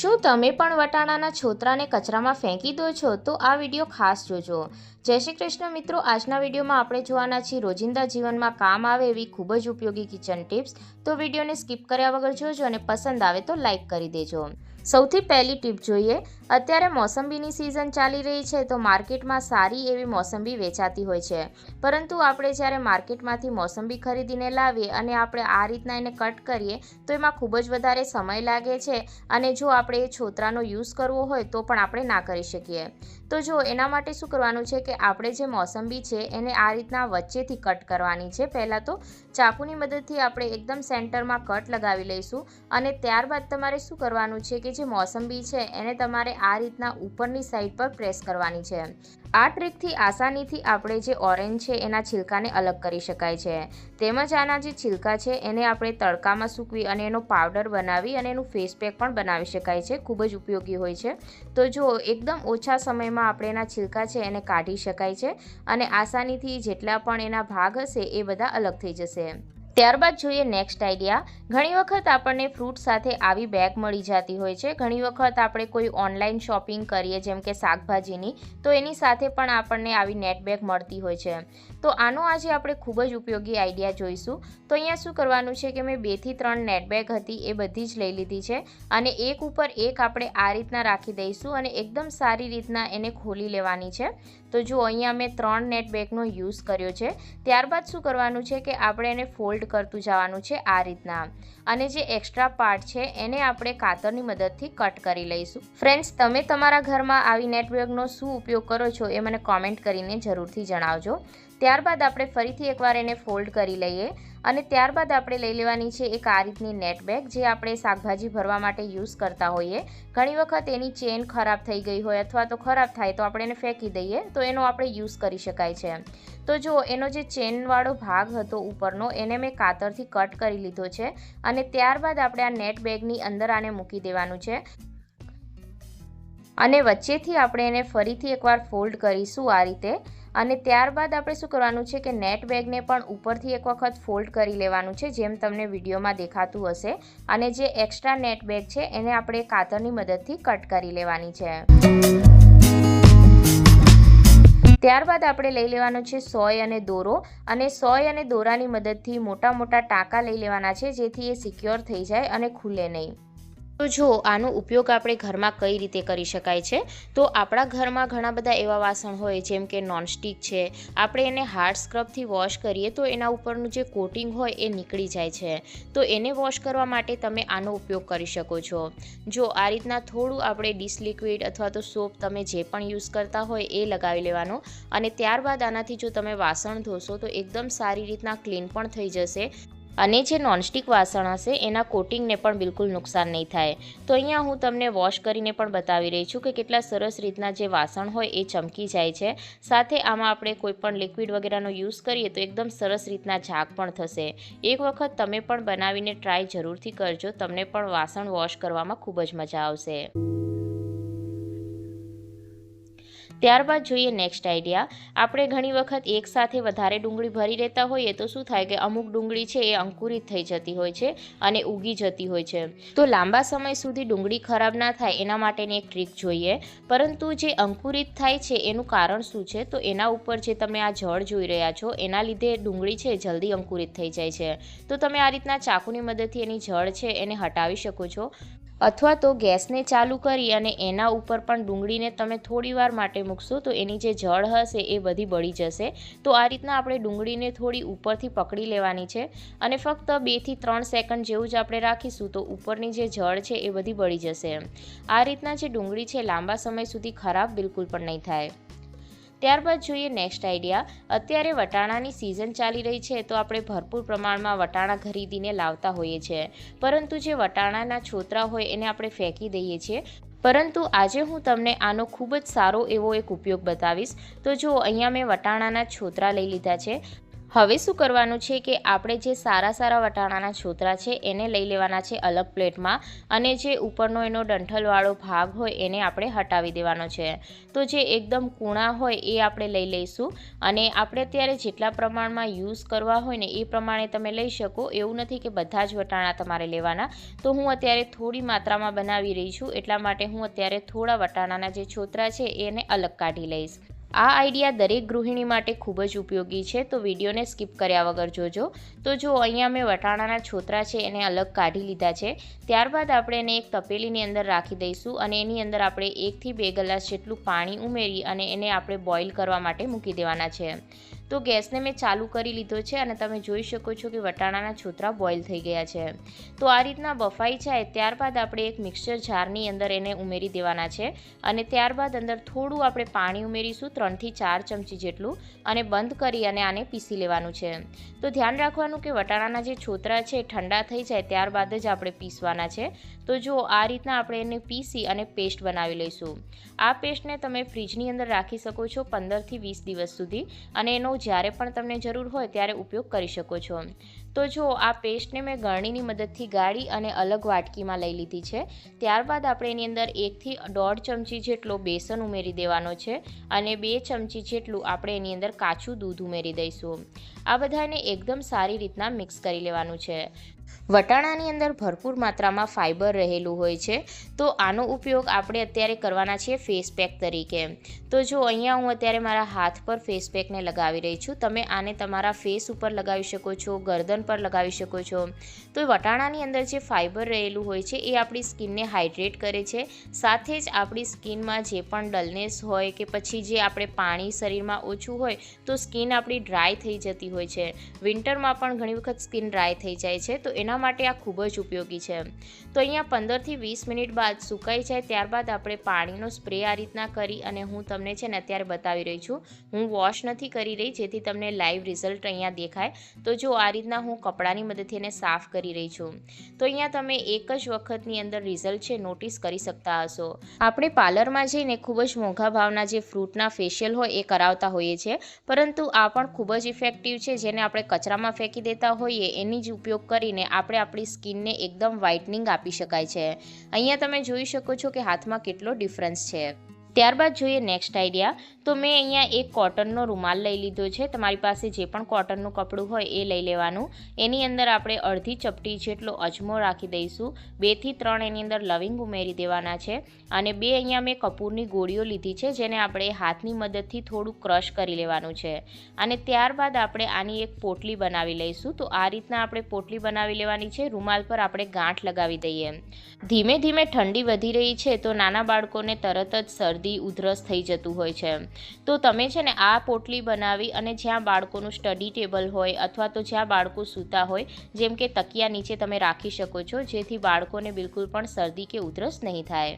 શું તમે પણ વટાણાના છોતરાને કચરામાં ફેંકી દો છો? તો આ વિડીયો ખાસ જોજો। જય શ્રી કૃષ્ણ મિત્રો, આજના વિડીયોમાં આપણે જોવાના છીએ રોજિંદા જીવનમાં કામ આવે એવી ખૂબ જ ઉપયોગી કિચન ટિપ્સ। તો વિડીયોને સ્કીપ કર્યા વગર જોજો અને પસંદ આવે તો લાઇક કરી દેજો। સૌથી પહેલી ટીપ જોઈએ। અત્યારે મોસંબીની સિઝન ચાલી રહી છે તો માર્કેટમાં સારી એવી મોસંબી વેચાતી હોય છે, પરંતુ આપણે જ્યારે માર્કેટમાંથી મોસંબી ખરીદીને લાવીએ અને આપણે આ રીતના એને કટ કરીએ તો એમાં ખૂબ જ વધારે સમય લાગે છે અને જો આપણે એ છોતરાનો યુઝ કરવો હોય તો પણ આપણે ના કરી શકીએ। તો જો એના માટે શું કરવાનું છે કે આપણે જે મોસંબી છે એને આ રીતના વચ્ચેથી કટ કરવાની છે। પહેલાં તો ચાકુની મદદથી આપણે એકદમ સેન્ટરમાં કટ લગાવી લઈશું અને ત્યારબાદ તમારે શું કરવાનું છે કે જે મોસંબી છે એને તમારે આ રીતના ઉપરની સાઈડ પર પ્રેસ કરવાની છે। આ ટ્રીકથી આસાનીથી આપણે જે ઓરેન્જ છે એના છિલકાને અલગ કરી શકાય છે। તેમજ આના જે છિલકા છે એને આપણે તડકામાં સૂકવી અને એનો પાવડર બનાવી અને એનું ફેસ પેક પણ બનાવી શકાય છે, ખૂબ જ ઉપયોગી હોય છે। તો જો એકદમ ઓછા સમયમાં આપણે એના છિલકા છે એને કાઢી શકાય છે અને આસાનીથી જેટલા પણ એના ભાગ હશે એ બધા અલગ થઈ જશે। ત્યારબાદ જોઈએ નેક્સ્ટ આઈડિયા। ઘણી વખત આપણને ફ્રૂટ સાથે આવી બેગ મળી જતી હોય છે। ઘણી વખત આપણે કોઈ ઓનલાઈન શોપિંગ કરીએ જેમ કે શાકભાજીની, તો એની સાથે પણ આપણને આવી નેટ બેગ મળતી હોય છે। તો આનો આજે આપણે ખૂબ જ ઉપયોગી આઈડિયા જોઈશું। તો અહીંયા શું કરવાનું છે કે મેં 2 થી 3 નેટ બેગ હતી એ બધી જ લઈ લીધી છે અને એક ઉપર એક આપણે આ રીતના રાખી દઈશું અને એકદમ સારી રીતના એને ખોલી લેવાની છે। તો જો અહીંયા મેં 3 નેટ બેગનો યુઝ કર્યો છે। ત્યારબાદ શું કરવાનું છે કે આપણે એને ફોલ્ડ કરતું જવાનું છે આ રીતના અને જે એક્સ્ટ્રા પાર્ટ છે એને આપણે કાતરની મદદથી કટ કરી લઈશું। ફ્રેન્ડ્સ, તમે તમારા ઘરમાં આવી નેટ બેગનો શું ઉપયોગ કરો છો એ મને કોમેન્ટ કરીને જરૂરથી જણાવજો। ત્યારબાદ આપણે ફરીથી એકવાર એને ફોલ્ડ કરી લઈએ અને ત્યારબાદ આપણે લઈ લેવાની છે એક આ રીતની નેટ બેગ જે આપણે શાકભાજી ભરવા માટે યુઝ કરતા હોઈએ। ઘણી વખત એની ચેન ખરાબ થઈ ગઈ હોય અથવા તો ખરાબ થાય તો આપણે એને ફેંકી દઈએ તો એનો આપણે યુઝ કરી શકાય છે। તો જો એનો જે ચેનવાળો ભાગ હતો ઉપરનો એને મેં કાતરથી કટ કરી લીધો છે અને ત્યારબાદ આપણે આ નેટ બેગની અંદર આને મૂકી દેવાનું છે અને વચ્ચેથી આપણે એને ફરીથી એકવાર ફોલ્ડ કરીશું આ રીતે અને ત્યારબાદ આપણે શું કરવાનું છે કે નેટ બેગને પણ ઉપરથી એક વખત ફોલ્ડ કરી લેવાનું છે જેમ તમને વિડીયોમાં દેખાતું હશે અને જે એક્સ્ટ્રા નેટ બેગ છે એને આપણે કાતરની મદદથી કટ કરી લેવાની છે। ત્યારબાદ આપણે લઈ લેવાનો છે સોય અને દોરો અને સોય અને દોરાની મદદથી મોટા મોટા ટાંકા લઈ લેવાના છે જેથી એ સિક્યોર થઈ જાય અને ખુલે નહીં। તો જો આનો ઉપયોગ આપણે ઘરમાં કઈ રીતે કરી શકાય છે, તો આપણા ઘરમાં ઘણા બધા એવા વાસણ હોય જેમ કે નોનસ્ટિક છે, આપણે એને હાર્ડ સ્ક્રબથી વોશ કરીએ તો એના ઉપરનું જે કોટિંગ હોય એ નીકળી જાય છે। તો એને વોશ કરવા માટે તમે આનો ઉપયોગ કરી શકો છો। જો આ રીતના થોડું આપણે ડિશ લિક્વિડ અથવા તો સોપ તમે જે પણ યુઝ કરતા હોય એ લગાવી લેવાનો અને ત્યારબાદ આનાથી જો તમે વાસણ ધોશો તો એકદમ સારી રીતના ક્લીન પણ થઈ જશે અને જે નોનસ્ટિક વાસણ હશે એના કોટિંગને પણ બિલકુલ નુકસાન નહીં થાય। તો અહીંયા હું તમને વોશ કરીને પણ બતાવી રહી છું કે કેટલા સરસ રીતના જે વાસણ હોય એ ચમકી જાય છે, સાથે આમાં આપણે કોઈ પણ લિક્વિડ વગેરેનો યુઝ કરીએ તો એકદમ સરસ રીતના ઝાગ પણ થશે। એક વખત તમે પણ બનાવીને ટ્રાય જરૂરથી કરજો, તમને પણ વાસણ વોશ કરવામાં ખૂબ જ મજા આવશે। ત્યારબાદ જોઈએ નેક્સ્ટ આઈડિયા। આપણે ઘણી વખત એકસાથે વધારે ડુંગળી ભરી લેતા હોઈએ તો શું થાય કે અમુક ડુંગળી છે એ અંકુરિત થઈ જતી હોય છે અને ઉગી જતી હોય છે। તો લાંબા સમય સુધી ડુંગળી ખરાબ ના થાય એના માટેની એક ટ્રીક જોઈએ, પરંતુ જે અંકુરિત થાય છે એનું કારણ શું છે, તો એના ઉપર જે તમે આ જળ જોઈ રહ્યા છો એના લીધે ડુંગળી છે જલ્દી અંકુરિત થઈ જાય છે। તો તમે આ રીતના ચાકુની મદદથી એની જળ છે એને હટાવી શકો છો અથવા તો ગેસને ચાલુ કરી અને એના ઉપર પણ ડુંગળીને તમે થોડી વાર માટે મૂકશો તો એની જે જળ હશે એ બધી બળી જશે। તો આ રીતના આપણે ડુંગળીને થોડી ઉપરથી પકડી લેવાની છે અને ફક્ત 2 થી 3 સેકન્ડ જેવું જ આપણે રાખીશું તો ઉપરની જે જળ છે એ બધી બળી જશે। આ રીતના જે ડુંગળી છે લાંબા સમય સુધી ખરાબ બિલકુલ પણ નહીં થાય। ત્યારબાદ જોઈએ નેક્સ્ટ આઈડિયા। અત્યારે વટાણાની સિઝન ચાલી રહી છે તો આપણે ભરપૂર પ્રમાણમાં વટાણા ખરીદીને લાવતા હોઈએ છીએ, પરંતુ જે વટાણાના છોતરા હોય એને આપણે ફેંકી દઈએ છીએ। પરંતુ આજે હું તમને આનો ખૂબ જ સારો એવો એક ઉપયોગ બતાવીશ। તો જો અહીંયા મેં વટાણાના છોતરા લઈ લીધા છે। હવે શું કરવાનું છે કે આપણે જે સારા વટાણાના છોતરા છે એને લઈ લેવાના છે અલગ પ્લેટમાં, અને જે ઉપરનો એનો ડંઠલવાળો ભાગ હોય એને આપણે હટાવી દેવાનો છે. તો જે એકદમ કૂણા હોય એ આપણે લઈ લઈશું, અને આપણે અત્યારે જેટલા પ્રમાણમાં યુઝ કરવા હોય ને એ પ્રમાણે તમે લઈ શકો. એવું નથી કે બધા જ વટાણા તમારે લેવાના. તો હું અત્યારે થોડી માત્રામાં બનાવી રહી છું, એટલા માટે હું અત્યારે થોડા વટાણાના જે છોતરા છે એને અલગ કાઢી લઈશ. આ આઈડિયા દરેક ગૃહિણી માટે ખૂબ જ ઉપયોગી છે, તો વિડીયોને સ્કીપ કર્યા વગર જોજો. તો જો અહીંયા મેં વટાણાના છોતરા છે એને અલગ કાઢી લીધા છે. ત્યારબાદ આપણે એને એક તપેલીની અંદર રાખી દઈશું, અને એની અંદર આપણે 1 થી 2 ગ્લાસ જેટલું પાણી ઉમેરી અને એને આપણે બોઇલ કરવા માટે મૂકી દેવાના છે. તો ગેસને મેં ચાલુ કરી લીધો છે, અને તમે જોઈ શકો છો કે વટાણાના છોતરા બોઇલ થઈ ગયા છે. તો આ રીતના બફાઈ જાય ત્યારબાદ આપણે એક મિક્સર જારની અંદર એને ઉમેરી દેવાના છે, અને ત્યારબાદ અંદર થોડું આપણે પાણી ઉમેરીશું, 3 થી 4 ચમચી જેટલું, અને બંધ કરી અને આને પીસી લેવાનું છે. તો ધ્યાન રાખવાનું કે વટાણાના જે છોતરા છે ઠંડા થઈ જાય ત્યારબાદ જ આપણે પીસવાના છે. તો જો આ રીતના આપણે એને પીસી અને પેસ્ટ બનાવી લઈશું. આ પેસ્ટને તમે ફ્રીજની અંદર રાખી શકો છો 15 થી 20 દિવસ સુધી, અને એનો જ્યારે પણ તમને જરૂર હોય ત્યારે ઉપયોગ કરી શકો છો. તો જો આ પેસ્ટને મેં ગળણીની મદદથી ગાળી અને અલગ વાટકીમાં લઈ લીધી છે. ત્યારબાદ આપણે એની અંદર 1 થી 1.5 ચમચી જેટલો બેસન ઉમેરી દેવાનો છે, અને 2 ચમચી જેટલું આપણે એની અંદર કાચું દૂધ ઉમેરી દઈશું. આ બધાને એકદમ સારી રીતના મિક્સ કરી લેવાનું છે. વટાણાની અંદર ભરપૂર માત્રામાં ફાઇબર રહેલું હોય છે, તો આનો ઉપયોગ આપણે અત્યારે કરવાના છીએ ફેસ પેક તરીકે. તો જો અહીંયા હું અત્યારે મારા હાથ પર ફેસ પેકને લગાવી રહી છું. તમે આને તમારા ફેસ ઉપર લગાવી શકો છો, ગરદન પર લગાવી શકો છો. તો વટાણાની અંદર જે ફાઇબર રહેલું હોય છે એ આપણી સ્કિનને હાઇડ્રેટ કરે છે, સાથે જ આપણી સ્કિનમાં જે પણ ડલનેસ હોય કે પછી જે આપણે પાણી શરીરમાં ઓછું હોય તો સ્કિન આપણી ડ્રાય થઈ જતી હોય છે. વિન્ટરમાં પણ ઘણી વખત સ્કિન ડ્રાય થઈ જાય છે, તો એના માટે આ ખૂબ જ ઉપયોગી છે. તો અહીંયા 15 થી 20 મિનિટ બાદ સુકાઈ જાય ત્યારબાદ આપણે પાણીનો સ્પ્રે આ રીતના કરી, અને હું તમને છે ને અત્યારે બતાવી રહી છું. હું વોશ નથી કરી રહી જેથી તમને લાઈવ રિઝલ્ટ અહીંયા દેખાય. તો જો આ રીતના હું કપડાની મદદથી એને સાફ કરી રહી છું. તો અહીંયા તમે એક જ વખતની અંદર રિઝલ્ટ છે નોટિસ કરી શકતા હશો. આપણે પાર્લરમાં જઈને ખૂબ જ મોંઘા ભાવના જે ફ્રૂટના ફેશિયલ હોય એ કરાવતા હોઈએ છીએ, પરંતુ આ પણ ખૂબ જ ઇફેક્ટિવ છે, જેને આપણે કચરામાં ફેંકી દેતા હોઈએ એની જ ઉપયોગ કરીને આપણે આપણી સ્કિનને એકદમ વ્હાઇટનિંગ આપી શકાય છે. અહીંયા તમે જોઈ શકો છો કે હાથમાં કેટલો ડિફરન્સ છે. ત્યારબાદ જોઈએ નેક્સ્ટ આઈડિયા. તો મેં અહીંયા એક કોટનનો રૂમાલ લઈ લીધો છે. તમારી પાસે જે પણ કોટનનું કપડું હોય એ લઈ લેવાનું. એની અંદર આપણે અડધી ચપટી જેટલો અજમો રાખી દઈશું. 2 થી 3 એની અંદર લવિંગ ઉમેરી દેવાના છે, અને 2 અહીંયા મેં કપૂરની ગોળીઓ લીધી છે, જેને આપણે હાથની મદદથી થોડું ક્રશ કરી લેવાનું છે. અને ત્યારબાદ આપણે આની એક પોટલી બનાવી લઈશું. તો આ રીતના આપણે પોટલી બનાવી લેવાની છે. રૂમાલ પર આપણે ગાંઠ લગાવી દઈએ. ધીમે ધીમે ઠંડી વધી રહી છે, તો નાના બાળકોને તરત જ શરદી ઉધરસ થઈ જતું હોય છે. તો તમે છે ને આ પોટલી બનાવી અને જ્યાં બાળકોનું સ્ટડી ટેબલ હોય અથવા તો જ્યાં બાળકો સૂતા હોય, જેમ કે તકિયા નીચે તમે રાખી શકો છો, જેથી બાળકોને બિલકુલ પણ શરદી કે ઉધરસ નહીં થાય.